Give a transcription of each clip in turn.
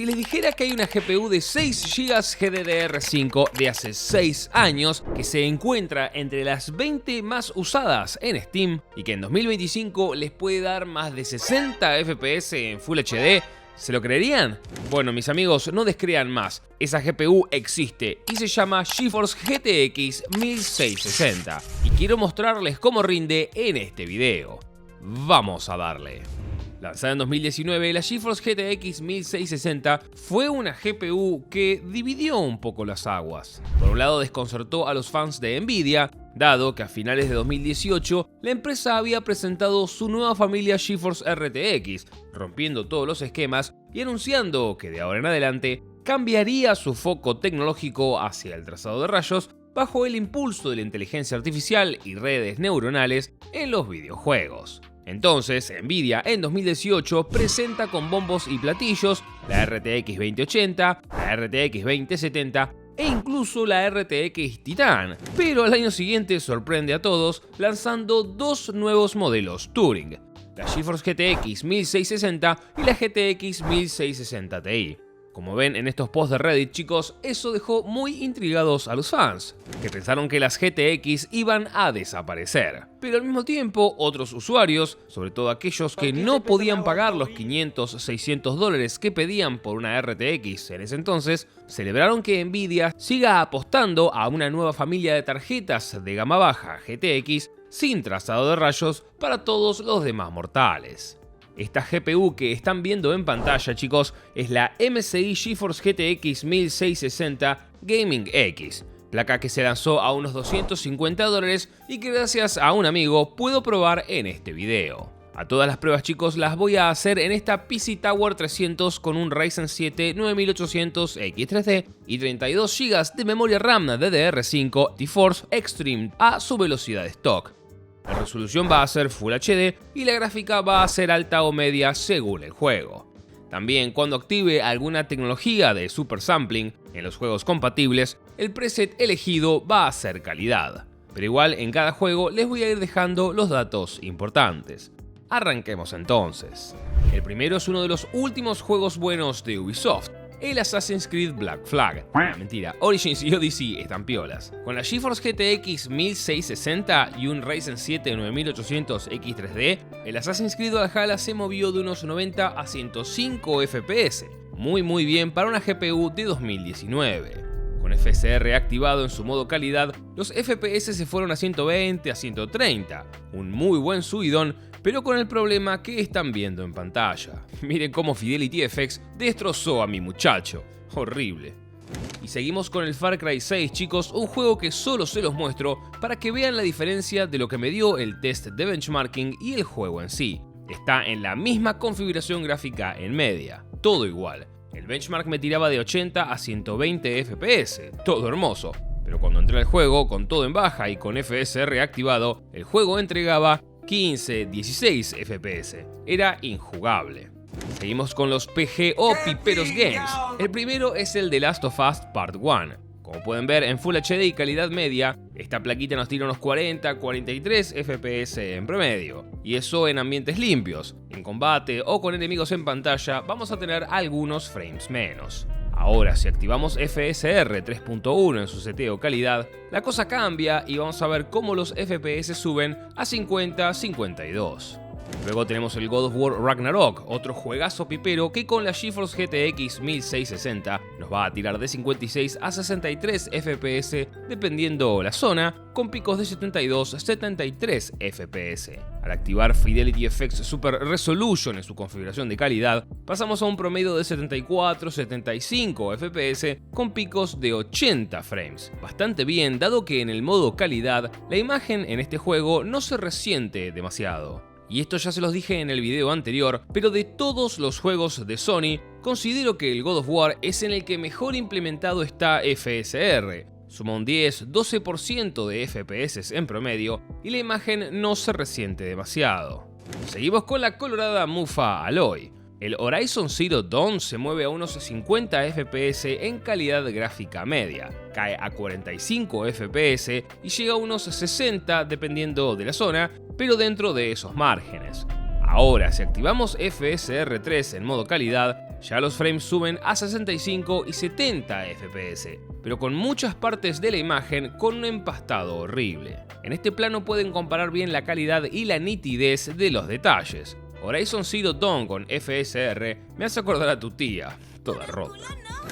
si les dijera que hay una GPU de 6 GB GDDR5 de hace 6 años que se encuentra entre las 20 más usadas en Steam y que en 2025 les puede dar más de 60 FPS en Full HD, ¿se lo creerían? Bueno, mis amigos, no descrean más. Esa GPU existe y se llama GeForce GTX 1660 y quiero mostrarles cómo rinde en este video. Vamos a darle. Lanzada en 2019, la GeForce GTX 1660 fue una GPU que dividió un poco las aguas. Por un lado, desconcertó a los fans de Nvidia, dado que a finales de 2018 la empresa había presentado su nueva familia GeForce RTX, rompiendo todos los esquemas y anunciando que de ahora en adelante cambiaría su foco tecnológico hacia el trazado de rayos bajo el impulso de la inteligencia artificial y redes neuronales en los videojuegos. Entonces, Nvidia en 2018 presenta con bombos y platillos la RTX 2080, la RTX 2070 e incluso la RTX Titan, pero al año siguiente sorprende a todos lanzando dos nuevos modelos Turing, la GeForce GTX 1660 y la GTX 1660 Ti. Como ven en estos posts de Reddit, chicos, eso dejó muy intrigados a los fans, que pensaron que las GTX iban a desaparecer. Pero al mismo tiempo, otros usuarios, sobre todo aquellos que no podían pagar los $500-600 que pedían por una RTX en ese entonces, celebraron que Nvidia siga apostando a una nueva familia de tarjetas de gama baja GTX sin trazado de rayos para todos los demás mortales. Esta GPU que están viendo en pantalla, chicos, es la MSI GeForce GTX 1660 Gaming X, placa que se lanzó a unos $250 y que gracias a un amigo puedo probar en este video. A todas las pruebas, chicos, las voy a hacer en esta PC Tower 300 con un Ryzen 7 9800 X3D y 32 GB de memoria RAM DDR5 GeForce Extreme a su velocidad de stock. La resolución va a ser Full HD y la gráfica va a ser alta o media según el juego. También cuando active alguna tecnología de super sampling en los juegos compatibles, el preset elegido va a ser calidad. Pero igual en cada juego les voy a ir dejando los datos importantes. Arranquemos entonces. El primero es uno de los últimos juegos buenos de Ubisoft, el Assassin's Creed Black Flag. Mentira, Origins y Odyssey están piolas. Con la GeForce GTX 1660 y un Ryzen 7 9800 X3D, el Assassin's Creed Valhalla se movió de unos 90 a 105 FPS. Muy bien para una GPU de 2019. Con FSR activado en su modo calidad, los FPS se fueron a 120 a 130, un muy buen subidón, pero con el problema que están viendo en pantalla. Miren cómo Fidelity FX destrozó a mi muchacho. Horrible. Y seguimos con el Far Cry 6, chicos, un juego que solo se los muestro para que vean la diferencia de lo que me dio el test de benchmarking y el juego en sí. Está en la misma configuración gráfica en media, todo igual. El benchmark me tiraba de 80 a 120 FPS, todo hermoso. Pero cuando entré al juego con todo en baja y con FSR activado, el juego entregaba 15-16 FPS. Era injugable. Seguimos con los PG o Piperos Games. El primero es el The Last of Us Part 1. Como pueden ver en Full HD y calidad media, esta plaquita nos tira unos 40-43 FPS en promedio. Y eso en ambientes limpios. En combate o con enemigos en pantalla vamos a tener algunos frames menos. Ahora, si activamos FSR 3.1 en su seteo calidad, la cosa cambia y vamos a ver cómo los FPS suben a 50-52. Luego tenemos el God of War Ragnarok, otro juegazo pipero que con la GeForce GTX 1660 nos va a tirar de 56 a 63 FPS dependiendo la zona, con picos de 72-73 FPS. Al activar Fidelity FX Super Resolution en su configuración de calidad, pasamos a un promedio de 74-75 FPS con picos de 80 frames. Bastante bien, dado que en el modo calidad la imagen en este juego no se resiente demasiado. Y esto ya se los dije en el video anterior, pero de todos los juegos de Sony, considero que el God of War es en el que mejor implementado está FSR. Suma un 10-12% de FPS en promedio y la imagen no se resiente demasiado. Seguimos con la colorada mufa Aloy. El Horizon Zero Dawn se mueve a unos 50 FPS en calidad gráfica media, cae a 45 FPS y llega a unos 60 dependiendo de la zona, pero dentro de esos márgenes. Ahora, si activamos FSR 3 en modo calidad, Ya los frames suben a 65 y 70 FPS, pero con muchas partes de la imagen con un empastado horrible. En este plano pueden comparar bien la calidad y la nitidez de los detalles. Horizon Zero Dawn con FSR me hace acordar a tu tía, toda rota.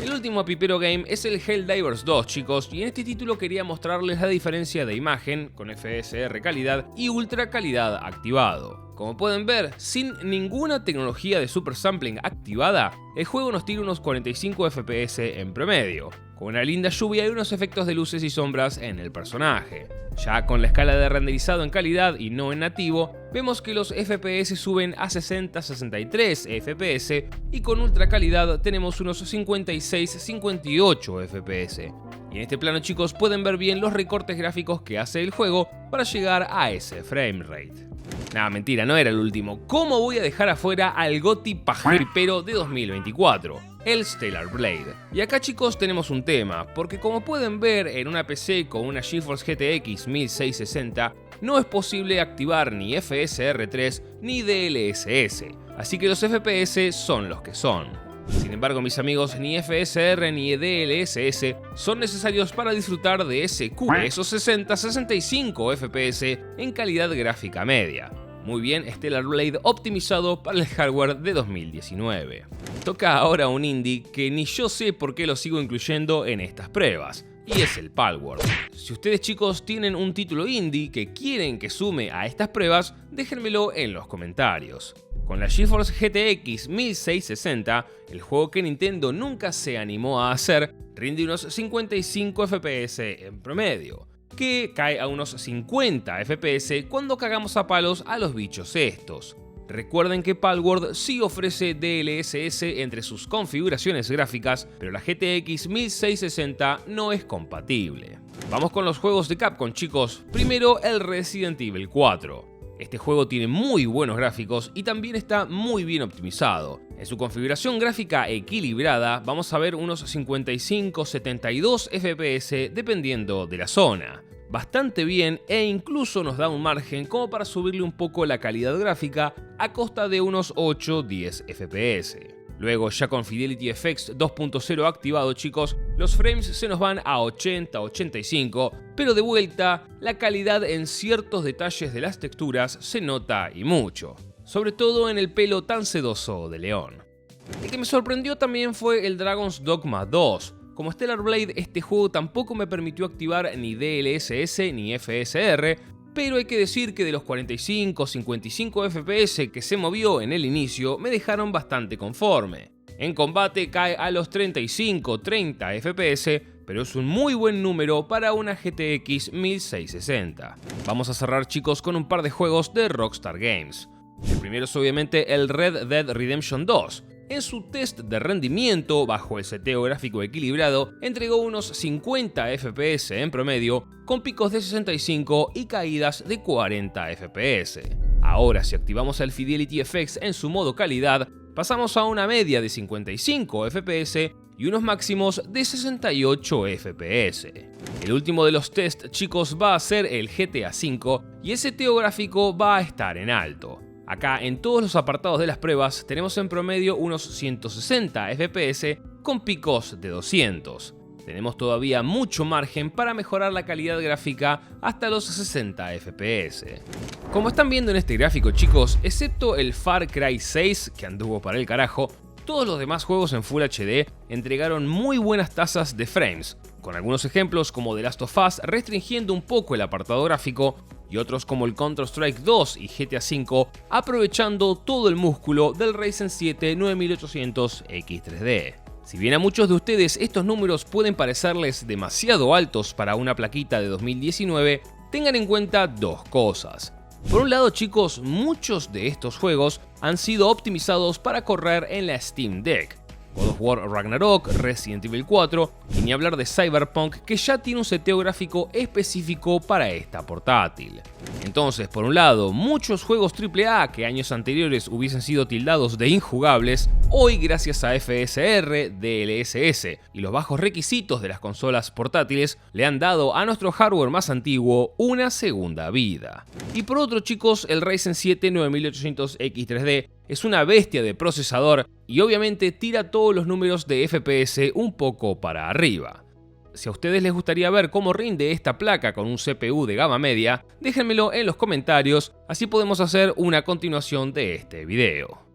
El último pipero game es el Helldivers 2, chicos, y en este título quería mostrarles la diferencia de imagen con FSR calidad y ultra calidad activado. Como pueden ver, sin ninguna tecnología de super sampling activada, el juego nos tira unos 45 FPS en promedio, con una linda lluvia y unos efectos de luces y sombras en el personaje. Ya con la escala de renderizado en calidad y no en nativo, vemos que los FPS suben a 60-63 FPS y con ultra calidad tenemos unos 56-58 FPS. Y en este plano, chicos, pueden ver bien los recortes gráficos que hace el juego para llegar a ese frame rate. Nah, mentira, no era el último. ¿Cómo voy a dejar afuera al GOTY pajero de 2024? El Stellar Blade. Y acá, chicos, tenemos un tema, porque como pueden ver en una PC con una GeForce GTX 1660, no es posible activar ni FSR3 ni DLSS, así que los FPS son los que son. Sin embargo, mis amigos, ni FSR ni DLSS son necesarios para disfrutar de ese Q, esos 60-65 FPS en calidad gráfica media. Muy bien, Stellar Blade optimizado para el hardware de 2019. Toca ahora un indie que ni yo sé por qué lo sigo incluyendo en estas pruebas, y es el Palworld. Si ustedes, chicos, tienen un título indie que quieren que sume a estas pruebas, déjenmelo en los comentarios. Con la GeForce GTX 1660, el juego que Nintendo nunca se animó a hacer, rinde unos 55 FPS en promedio, que cae a unos 50 FPS cuando cagamos a palos a los bichos estos. Recuerden que Palworld sí ofrece DLSS entre sus configuraciones gráficas, pero la GTX 1660 no es compatible. Vamos con los juegos de Capcom, chicos. Primero, el Resident Evil 4. Este juego tiene muy buenos gráficos y también está muy bien optimizado. En su configuración gráfica equilibrada vamos a ver unos 55-72 FPS dependiendo de la zona. Bastante bien e incluso nos da un margen como para subirle un poco la calidad gráfica a costa de unos 8-10 FPS. Luego, ya con Fidelity FX 2.0 activado, chicos, los frames se nos van a 80-85, pero de vuelta, la calidad en ciertos detalles de las texturas se nota y mucho, sobre todo en el pelo tan sedoso de Leon. El que me sorprendió también fue el Dragon's Dogma 2. Como Stellar Blade, este juego tampoco me permitió activar ni DLSS ni FSR, pero hay que decir que de los 45-55 FPS que se movió en el inicio me dejaron bastante conforme. En combate cae a los 35-30 FPS, pero es un muy buen número para una GTX 1660. Vamos a cerrar, chicos, con un par de juegos de Rockstar Games. El primero es obviamente el Red Dead Redemption 2. En su test de rendimiento, bajo el seteo gráfico equilibrado, entregó unos 50 FPS en promedio, con picos de 65 y caídas de 40 FPS. Ahora, si activamos el Fidelity FX en su modo calidad, pasamos a una media de 55 FPS y unos máximos de 68 FPS. El último de los test, chicos, va a ser el GTA V y el seteo gráfico va a estar en alto. Acá, en todos los apartados de las pruebas, tenemos en promedio unos 160 FPS con picos de 200. Tenemos todavía mucho margen para mejorar la calidad gráfica hasta los 60 FPS. Como están viendo en este gráfico, chicos, excepto el Far Cry 6, que anduvo para el carajo, todos los demás juegos en Full HD entregaron muy buenas tasas de frames, con algunos ejemplos como The Last of Us restringiendo un poco el apartado gráfico, y otros como el Counter-Strike 2 y GTA V aprovechando todo el músculo del Ryzen 7 9800 X3D. Si bien a muchos de ustedes estos números pueden parecerles demasiado altos para una plaquita de 2019, tengan en cuenta dos cosas. Por un lado, chicos, muchos de estos juegos han sido optimizados para correr en la Steam Deck. God of War Ragnarok, Resident Evil 4 y ni hablar de Cyberpunk, que ya tiene un seteo gráfico específico para esta portátil. Entonces, por un lado, muchos juegos AAA que años anteriores hubiesen sido tildados de injugables, hoy gracias a FSR, DLSS y los bajos requisitos de las consolas portátiles le han dado a nuestro hardware más antiguo una segunda vida. Y por otro, chicos, el Ryzen 7 9800 X3D es una bestia de procesador y obviamente tira todos los números de FPS un poco para arriba. Si a ustedes les gustaría ver cómo rinde esta placa con un CPU de gama media, déjenmelo en los comentarios, así podemos hacer una continuación de este video.